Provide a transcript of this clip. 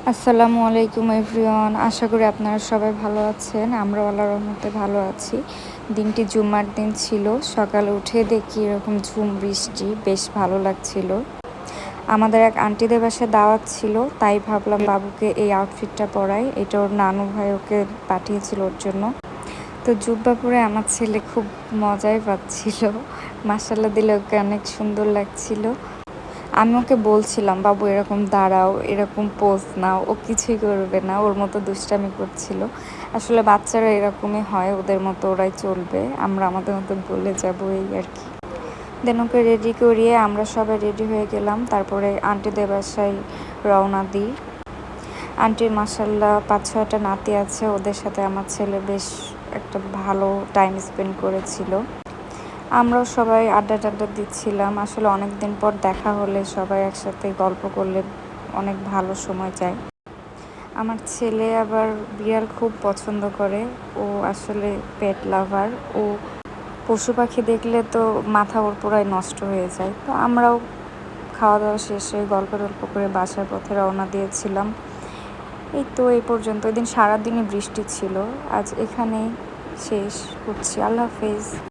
আসসালামু আলাইকুম এভরিওয়ান। আশা করি আপনারা সবাই ভালো আছেন। আমরাও আল্লাহর রহমতে ভালো আছি। দিনটি জুম্মার দিন ছিল। সকালে উঠে দেখি এরকম ঝুম বৃষ্টি, বেশ ভালো লাগছিল। আমাদের এক আন্টিদের বাসায় দাওয়াত ছিল, তাই ভাবলাম বাবুকে এই আউটফিটটা পরাই। এটা ওর নানু ভাই ওকে পাঠিয়েছিল ওর জন্য। তো জুব্বা পরে আমার ছেলে খুব মজাই পাচ্ছিল। মাশাআল্লাহ দিলে ওকে অনেক সুন্দর লাগছিল। আমি ওকে বলছিলাম, বাবু এরকম দাঁড়াও, এরকম পোজ নাও। ও কিছুই করবে না, ওর মতো দুষ্টামি করছিল। আসলে বাচ্চারা এরকমই হয়, ওদের মতো ওরাই চলবে, আমরা আমাদের মতো বলে যাবো এই আর কি। দেন ওকে রেডি করিয়ে আমরা সবাই রেডি হয়ে গেলাম। তারপরে আন্টিদের বাসায় রওনা দিই। আন্টির মাশাআল্লাহ ৫-৬টা নাতি আছে, ওদের সাথে আমার ছেলে বেশ একটা ভালো টাইম স্পেন্ড করেছিল। আমরাও সবাই আড্ডা টাড্ডা দিচ্ছিলাম। আসলে অনেক দিন পর দেখা হলে সবাই একসাথে গল্প করলে অনেক ভালো সময় যায়। আমার ছেলে আবার বিড়াল খুব পছন্দ করে। ও আসলে পেট লাভার। ও পশু পাখি দেখলে তো মাথা ওর পুরাই নষ্ট হয়ে যায়। তো আমরাও খাওয়া দাওয়া শেষে গল্প টল্প করে বাসার পথে রওনা দিয়েছিলাম। এই তো এই পর্যন্ত। ওই দিন সারাদিনই বৃষ্টি ছিল। আজ এখানেই শেষ করছি। আল্লাহ হাফেজ।